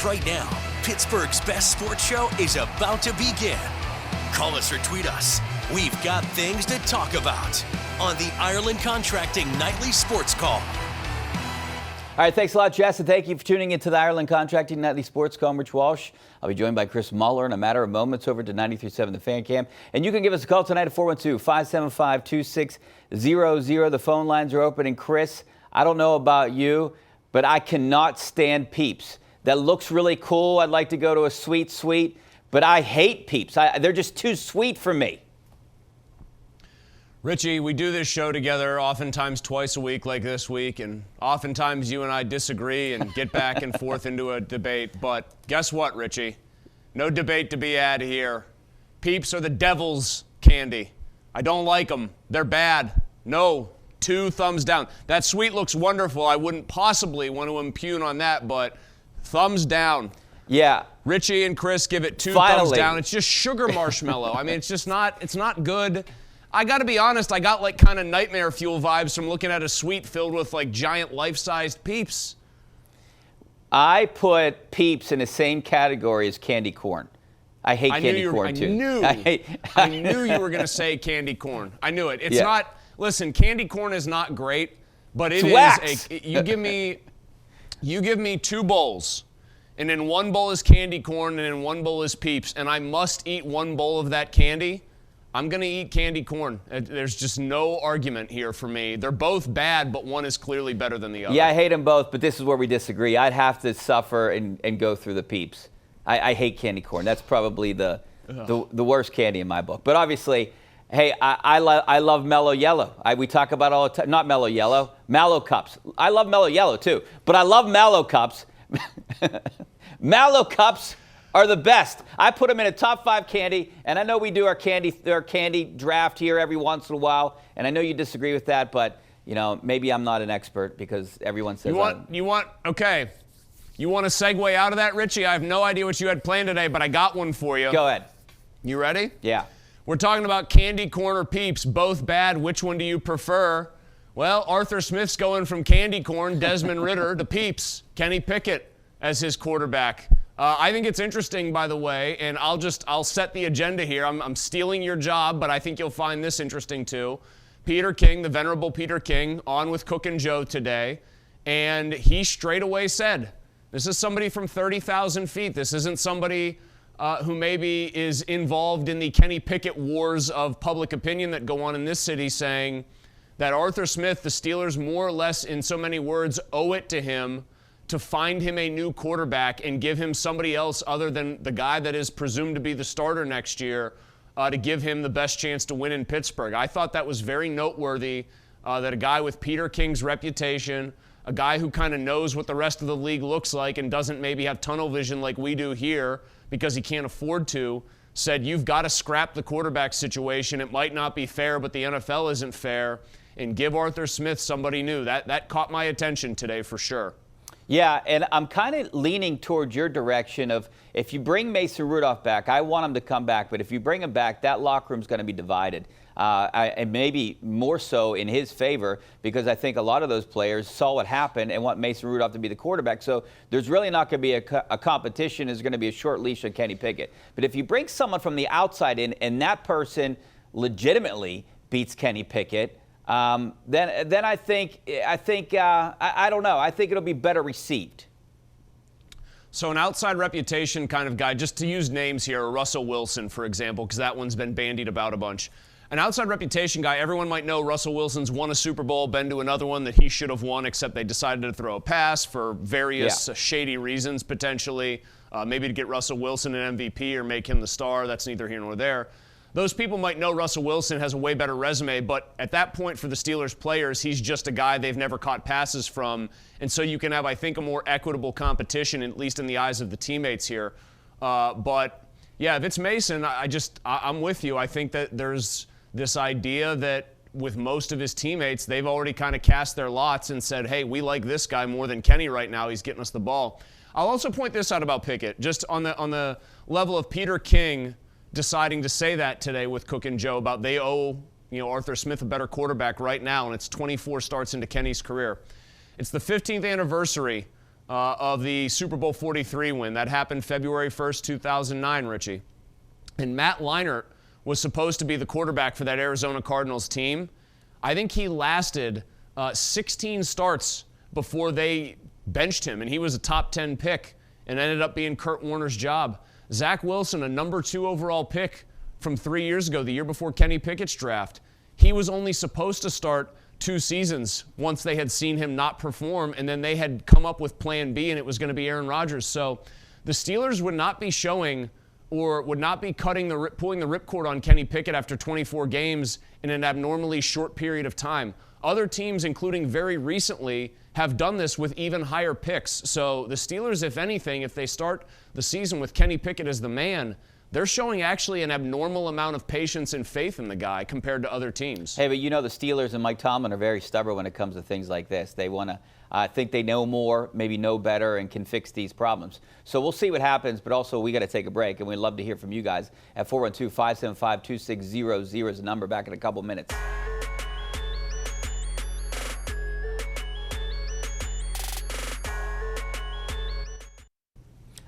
Right now, Pittsburgh's best sports show is about to begin. Call us or tweet us. We've got things to talk about on the Ireland Contracting Nightly Sports Call. All right, thanks a lot, Jess, and thank you for tuning into the Ireland Contracting Nightly Sports Call. I'm Rich Walsh. I'll be joined by Chris Mueller in a matter of moments over to 93.7 The Fan Cam. And you can give us a call tonight at 412-575-2600. The phone lines are open. And Chris, I don't know about you, but I cannot stand Peeps. That looks really cool. I'd like to go to a sweet, but I hate Peeps. They're just too sweet for me. Richie, we do this show together oftentimes twice a week like this week, and oftentimes you and I disagree and get back and forth into a debate. But guess what, Richie? No debate to be had here. Peeps are the devil's candy. I don't like them. They're bad. No. 2 thumbs down. That sweet looks wonderful. I wouldn't possibly want to impugn on that, but thumbs down. Yeah. Richie and Chris give it 2 thumbs down. It's just sugar marshmallow. I mean, it's not good. I got to be honest, I got like kind of nightmare fuel vibes from looking at a sweet filled with like giant life-sized Peeps. I put Peeps in the same category as candy corn. I hate candy corn too. I knew you were going to say candy corn. I knew it. It's not, listen, candy corn is not great, but it is you give me 2 bowls. And in one bowl is candy corn and in one bowl is Peeps, and I must eat one bowl of that candy. I'm going to eat candy corn. There's just no argument here for me. They're both bad, but one is clearly better than the other. Yeah, I hate them both, but this is where we disagree. I'd have to suffer and go through the Peeps. I hate candy corn. That's probably the worst candy in my book. But obviously, hey, I love Mellow Yellow. We talk about all the time. Not Mellow Yellow, Mallow Cups. I love Mellow Yellow too, but I love Mallow Cups. Mallow Cups are the best. I put them in a top 5 candy, and I know we do our candy draft here every once in a while, and I know you disagree with that, but you know maybe I'm not an expert because everyone says you want to segue out of that, Richie? I have no idea what you had planned today, but I got one for you. Go ahead. You ready? Yeah. We're talking about candy corn or Peeps, both bad. Which one do you prefer? Well, Arthur Smith's going from candy corn, Desmond Ridder, to Peeps, Kenny Pickett as his quarterback. I think it's interesting, by the way, and I'll set the agenda here. I'm stealing your job, but I think you'll find this interesting too. Peter King, the venerable Peter King, on with Cook and Joe today, and he straight away said, this is somebody from 30,000 feet. This isn't somebody who maybe is involved in the Kenny Pickett wars of public opinion that go on in this city, saying that Arthur Smith, the Steelers more or less in so many words owe it to him to find him a new quarterback and give him somebody else other than the guy that is presumed to be the starter next year to give him the best chance to win in Pittsburgh. I thought that was very noteworthy that a guy with Peter King's reputation, a guy who kind of knows what the rest of the league looks like and doesn't maybe have tunnel vision like we do here because he can't afford to, said you've got to scrap the quarterback situation. It might not be fair, but the NFL isn't fair, and give Arthur Smith somebody new. That caught my attention today for sure. Yeah, and I'm kind of leaning towards your direction of if you bring Mason Rudolph back, I want him to come back, but if you bring him back, that locker room's going to be divided. And maybe more so in his favor because I think a lot of those players saw what happened and want Mason Rudolph to be the quarterback. So there's really not going to be a competition. There's going to be a short leash on Kenny Pickett. But if you bring someone from the outside in and that person legitimately beats Kenny Pickett, then I think I don't know. I think it'll be better received. So an outside reputation kind of guy, just to use names here, Russell Wilson, for example, because that one's been bandied about a bunch. An outside reputation guy, everyone might know Russell Wilson's won a Super Bowl, been to another one that he should have won, except they decided to throw a pass for various shady reasons, potentially. Maybe to get Russell Wilson an MVP or make him the star. That's neither here nor there. Those people might know Russell Wilson has a way better resume, but at that point for the Steelers players, he's just a guy they've never caught passes from. And so you can have, I think, a more equitable competition, at least in the eyes of the teammates here. But, yeah, if it's Mason, I'm with you. I think that there's this idea that with most of his teammates, they've already kind of cast their lots and said, hey, we like this guy more than Kenny right now. He's getting us the ball. I'll also point this out about Pickett, just on the level of Peter King deciding to say that today with Cook and Joe about they owe Arthur Smith a better quarterback right now, and it's 24 starts into Kenny's career. It's the 15th anniversary of the Super Bowl 43 win. That happened February 1st, 2009, Richie. And Matt Leinart was supposed to be the quarterback for that Arizona Cardinals team. I think he lasted 16 starts before they benched him, and he was a top 10 pick and ended up being Kurt Warner's job. Zach Wilson, a number 2 overall pick from 3 years ago, the year before Kenny Pickett's draft, he was only supposed to start 2 seasons once they had seen him not perform, and then they had come up with plan B, and it was going to be Aaron Rodgers. So the Steelers would not be showing or would not be pulling the ripcord on Kenny Pickett after 24 games in an abnormally short period of time. Other teams, including very recently, have done this with even higher picks. So the Steelers, if anything, if they start the season with Kenny Pickett as the man, they're showing actually an abnormal amount of patience and faith in the guy compared to other teams. Hey, but you know the Steelers and Mike Tomlin are very stubborn when it comes to things like this. They want to think they know more, maybe know better, and can fix these problems. So we'll see what happens, but also we got to take a break, and we'd love to hear from you guys at 412-575-2600 is the number. Back in a couple minutes.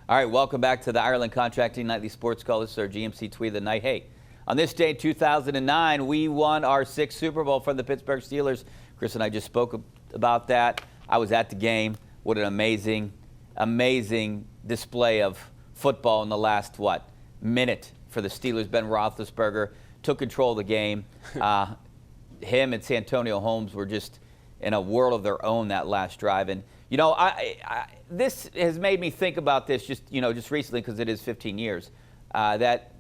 All right, welcome back to the Ireland Contracting Nightly Sports Call. This is our GMC Tweet of the Night. Hey, on this day in 2009, we won our 6th Super Bowl from the Pittsburgh Steelers. Chris and I just spoke about that. I was at the game. What an amazing, amazing display of football in the last, minute for the Steelers. Ben Roethlisberger took control of the game. Him and Santonio Holmes were just in a world of their own that last drive. And you know, this has made me think about this just recently, because it is 15 years, that,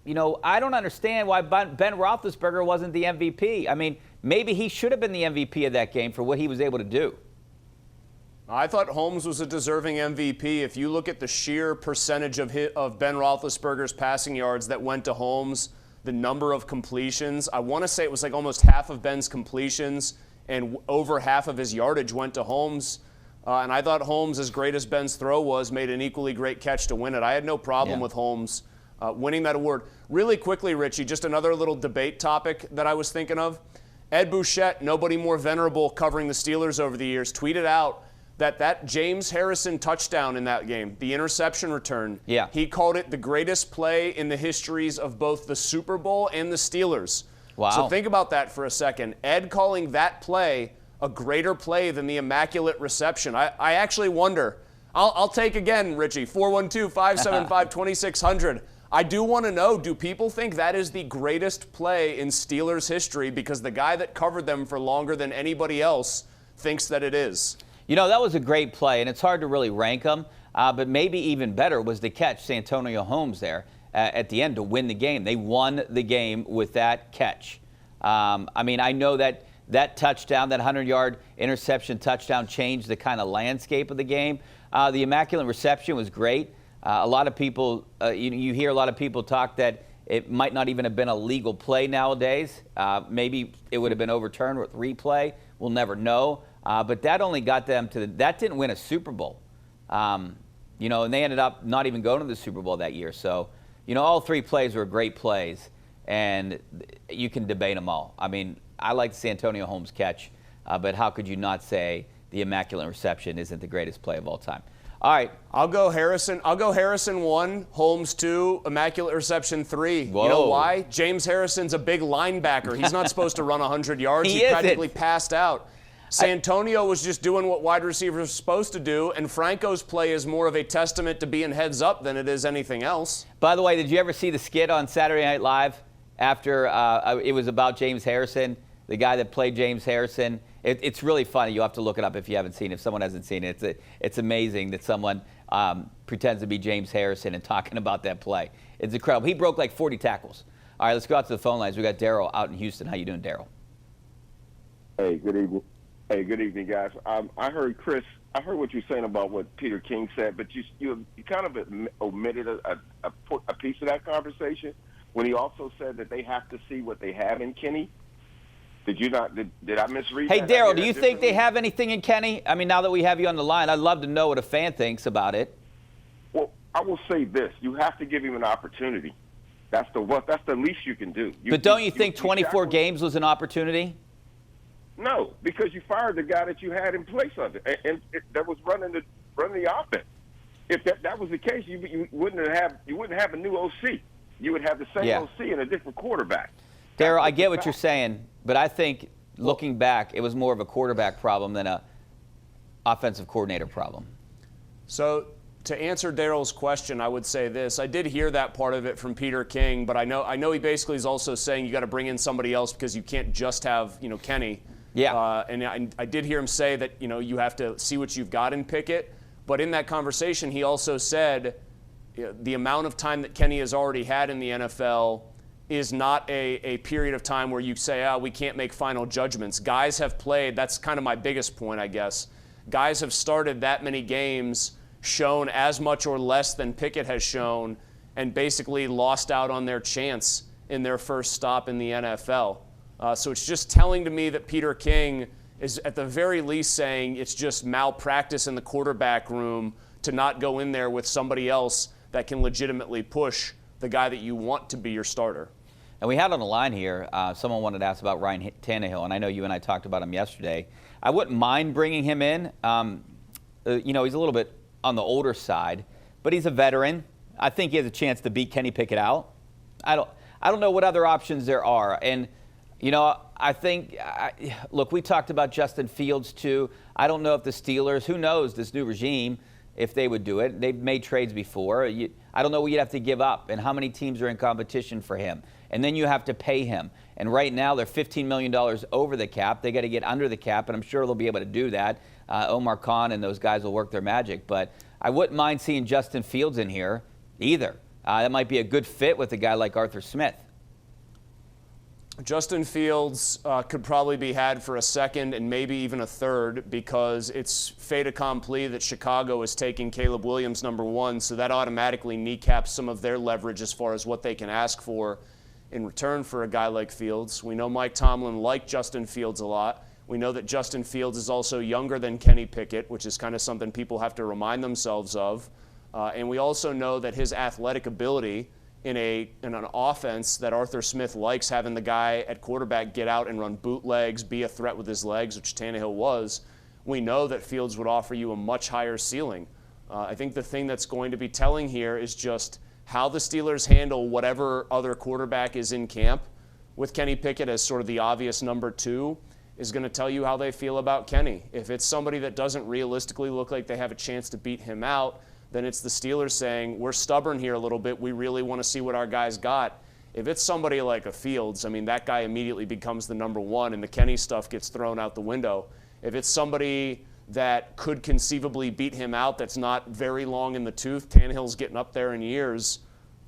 I don't understand why Ben Roethlisberger wasn't the MVP. I mean, maybe he should have been the MVP of that game for what he was able to do. I thought Holmes was a deserving MVP. If you look at the sheer percentage of Ben Roethlisberger's passing yards that went to Holmes, the number of completions, I want to say it was like almost half of Ben's completions and over half of his yardage went to Holmes. And I thought Holmes, as great as Ben's throw was, made an equally great catch to win it. I had no problem with Holmes winning that award. Really quickly, Richie, just another little debate topic that I was thinking of. Ed Bouchette, nobody more venerable covering the Steelers over the years, tweeted out that James Harrison touchdown in that game, the interception return, he called it the greatest play in the histories of both the Super Bowl and the Steelers. Wow. So think about that for a second. Ed calling that play a greater play than the immaculate reception. I actually wonder. I'll take again, Richie, 412-575-2600. I do want to know, do people think that is the greatest play in Steelers history because the guy that covered them for longer than anybody else thinks that it is? You know, that was a great play, and it's hard to really rank them, but maybe even better was the catch, Santonio Holmes there at the end to win the game. They won the game with that catch. I mean, I know that touchdown, that 100-yard interception touchdown changed the kind of landscape of the game. The immaculate reception was great. A lot of people, you hear a lot of people talk that it might not even have been a legal play nowadays. Maybe it would have been overturned with replay. We'll never know. But that only got them to that didn't win a Super Bowl. And they ended up not even going to the Super Bowl that year. So, all 3 plays were great plays, and you can debate them all. I mean, I like the Santonio Holmes catch, but how could you not say the immaculate reception isn't the greatest play of all time? All right. I'll go Harrison 1, Holmes 2, immaculate reception 3. Whoa. You know why? James Harrison's a big linebacker. He's not supposed to run 100 yards. He practically passed out. Santonio was just doing what wide receivers are supposed to do, and Franco's play is more of a testament to being heads up than it is anything else. By the way, did you ever see the skit on Saturday Night Live after it was about James Harrison, the guy that played James Harrison? It's really funny. You'll have to look it up if you haven't seen it. If someone hasn't seen it, it's amazing that someone pretends to be James Harrison and talking about that play. It's incredible. He broke like 40 tackles. All right, let's go out to the phone lines. We got Daryl out in Houston. How you doing, Daryl? Hey, good evening. Hey, good evening, guys. I heard Chris. I heard what you're saying about what Peter King said, but you kind of omitted a piece of that conversation when he also said that they have to see what they have in Kenny. Did you not? Did I misread? Hey, that? Daryl, do you think they have anything in Kenny? I mean, now that we have you on the line, I'd love to know what a fan thinks about it. Well, I will say this: you have to give him an opportunity. That's the least you can do. But don't you think 24 games was an opportunity? No, because you fired the guy that you had in place of it, and that was running run the offense. If that was the case, you wouldn't have a new OC. You would have the same OC and a different quarterback. Darryl, I get what you're saying, but I think looking back, it was more of a quarterback problem than a offensive coordinator problem. So to answer Darryl's question, I would say this. I did hear that part of it from Peter King, but I know he basically is also saying you got to bring in somebody else because you can't just have, Kenny. Yeah. And I did hear him say that, you have to see what you've got in Pickett. But in that conversation, he also said the amount of time that Kenny has already had in the NFL is not a period of time where you say, we can't make final judgments. Guys have played. That's kind of my biggest point, I guess. Guys have started that many games, shown as much or less than Pickett has shown, and basically lost out on their chance in their first stop in the NFL. So it's just telling to me that Peter King is at the very least saying it's just malpractice in the quarterback room to not go in there with somebody else that can legitimately push the guy that you want to be your starter. And we had on the line here, someone wanted to ask about Ryan Tannehill, and I know you and I talked about him yesterday. I wouldn't mind bringing him in. He's a little bit on the older side, but he's a veteran. I think he has a chance to beat Kenny Pickett out. I don't know what other options there are. And, I think, look, we talked about Justin Fields too. I don't know if the Steelers, who knows this new regime, if they would do it. They've made trades before. I don't know what you'd have to give up and how many teams are in competition for him. And then you have to pay him. And right now they're $15 million over the cap. They got to get under the cap, and I'm sure they'll be able to do that. Omar Khan and those guys will work their magic. But I wouldn't mind seeing Justin Fields in here either. That might be a good fit with a guy like Arthur Smith. Justin Fields could probably be had for a second and maybe even a third because it's fait accompli that Chicago is taking Caleb Williams #1, so that automatically kneecaps some of their leverage as far as what they can ask for in return for a guy like Fields. We know Mike Tomlin liked Justin Fields a lot. We know that Justin Fields is also younger than Kenny Pickett, which is kind of something people have to remind themselves of. And we also know that his athletic ability in an offense that Arthur Smith likes, having the guy at quarterback get out and run bootlegs, be a threat with his legs, which Tannehill was, we know that Fields would offer you a much higher ceiling. I think the thing that's going to be telling here is just how the Steelers handle whatever other quarterback is in camp, with Kenny Pickett as sort of the obvious #2, is going to tell you how they feel about Kenny. If it's somebody that doesn't realistically look like they have a chance to beat him out, then it's the Steelers saying, we're stubborn here a little bit. We really want to see what our guys got. If it's somebody like a Fields, that guy immediately becomes the #1 and the Kenny stuff gets thrown out the window. If it's somebody that could conceivably beat him out that's not very long in the tooth, Tannehill's getting up there in years,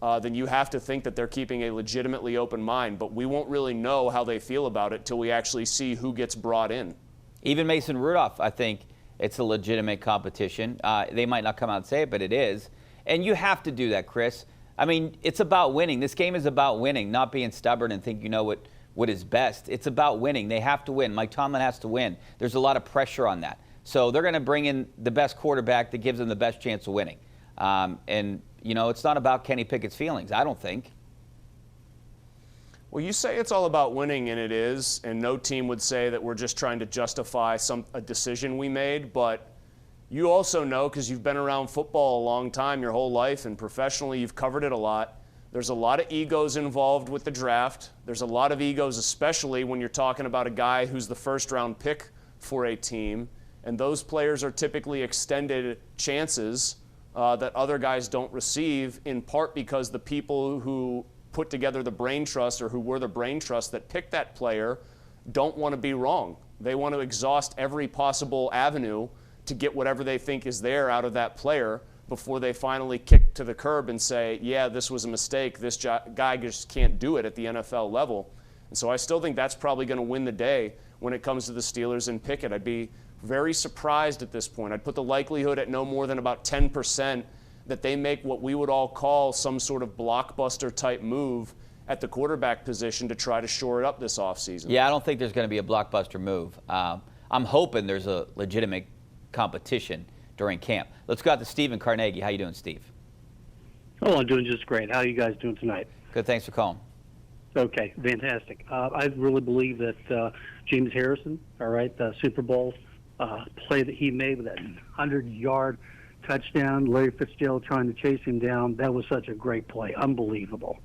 then you have to think that they're keeping a legitimately open mind. But we won't really know how they feel about it till we actually see who gets brought in. Even Mason Rudolph, I think, it's a legitimate competition. They might not come out and say it, but it is. And you have to do that, Chris. It's about winning. This game is about winning, not being stubborn and think you know what is best. It's about winning. They have to win. Mike Tomlin has to win. There's a lot of pressure on that. So they're going to bring in the best quarterback that gives them the best chance of winning. It's not about Kenny Pickett's feelings, I don't think. Well, you say it's all about winning, and it is, and no team would say that we're just trying to justify a decision we made, but you also know, because you've been around football a long time, your whole life, and professionally you've covered it a lot, there's a lot of egos involved with the draft. There's a lot of egos, especially when you're talking about a guy who's the first-round pick for a team, and those players are typically extended chances that other guys don't receive, in part because the people who put together the brain trust or who were the brain trust that picked that player don't want to be wrong. They want to exhaust every possible avenue to get whatever they think is there out of that player before they finally kick to the curb and say, yeah, this was a mistake. This guy just can't do it at the NFL level. And so I still think that's probably going to win the day when it comes to the Steelers and Pickett. I'd be very surprised at this point. I'd put the likelihood at no more than about 10% that they make what we would all call some sort of blockbuster type move at the quarterback position to try to shore it up this offseason. Yeah, I don't think there's going to be a blockbuster move. I'm hoping there's a legitimate competition during camp. Let's go out to Steve in Carnegie. How you doing, Steve? Oh, I'm doing just great. How are you guys doing tonight? Good, thanks for calling. Okay, fantastic. I really believe that James Harrison, all right, the Super Bowl play that he made with that 100-yard touchdown, Larry Fitzgerald trying to chase him down, that was such a great play. Unbelievable.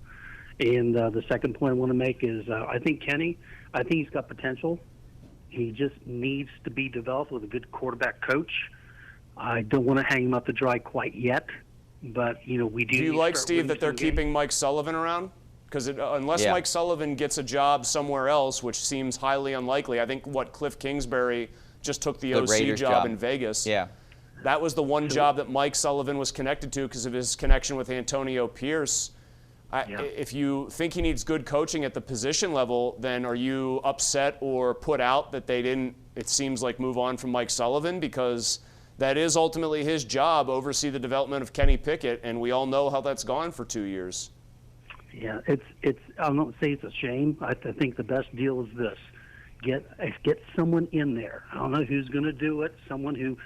And the second point I want to make is I think Kenny, I think he's got potential. He just needs to be developed with a good quarterback coach. I don't want to hang him up to dry quite yet, but, we do. Do you like, Steve, that they're keeping Mike Sullivan around? Because unless Mike Sullivan gets a job somewhere else, which seems highly unlikely, I think Cliff Kingsbury just took the OC Raiders job in Vegas. Yeah. That was the one job that Mike Sullivan was connected to because of his connection with Antonio Pierce. If you think he needs good coaching at the position level, then are you upset or put out that they didn't, it seems like, move on from Mike Sullivan? Because that is ultimately his job, oversee the development of Kenny Pickett, and we all know how that's gone for 2 years. Yeah, it's. I don't say it's a shame. I think the best deal is this: get someone in there. I don't know who's going to do it. Someone who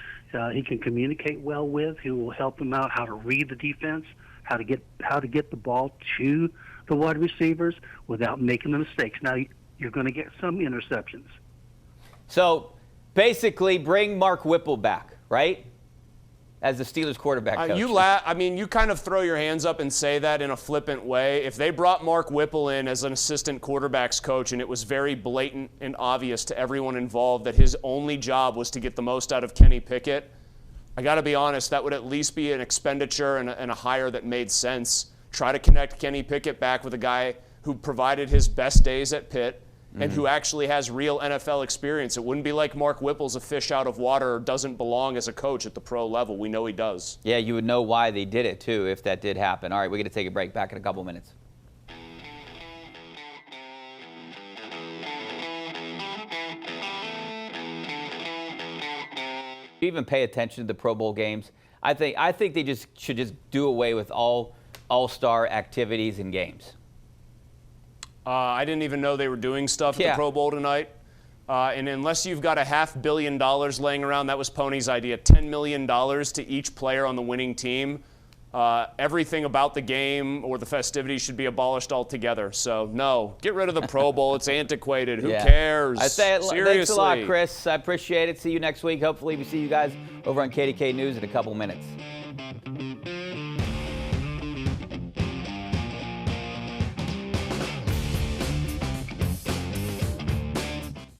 he can communicate well with, who will help him out how to read the defense, how to get the ball to the wide receivers without making the mistakes. Now you're going to get some interceptions. So basically, bring Mark Whipple back, right? As the Steelers quarterback coach. You kind of throw your hands up and say that in a flippant way. If they brought Mark Whipple in as an assistant quarterbacks coach and it was very blatant and obvious to everyone involved that his only job was to get the most out of Kenny Pickett, I got to be honest, that would at least be an expenditure and a hire that made sense. Try to connect Kenny Pickett back with a guy who provided his best days at Pitt and who actually has real NFL experience. It wouldn't be like Mark Whipple's a fish out of water or doesn't belong as a coach at the pro level. We know he does. Yeah, you would know why they did it, too, if that did happen. All right, we're going to take a break. Back in a couple minutes. Do you even pay attention to the Pro Bowl games? I think they should just do away with all all-star activities and games. I didn't even know they were doing stuff at the Pro Bowl tonight. And unless you've got $500 million laying around, that was Pony's idea, $10 million to each player on the winning team. Everything about the game or the festivities should be abolished altogether. So, no, get rid of the Pro Bowl. It's antiquated. Who cares? I say Seriously. Thanks a lot, Chris. I appreciate it. See you next week. Hopefully we see you guys over on KDK News in a couple minutes.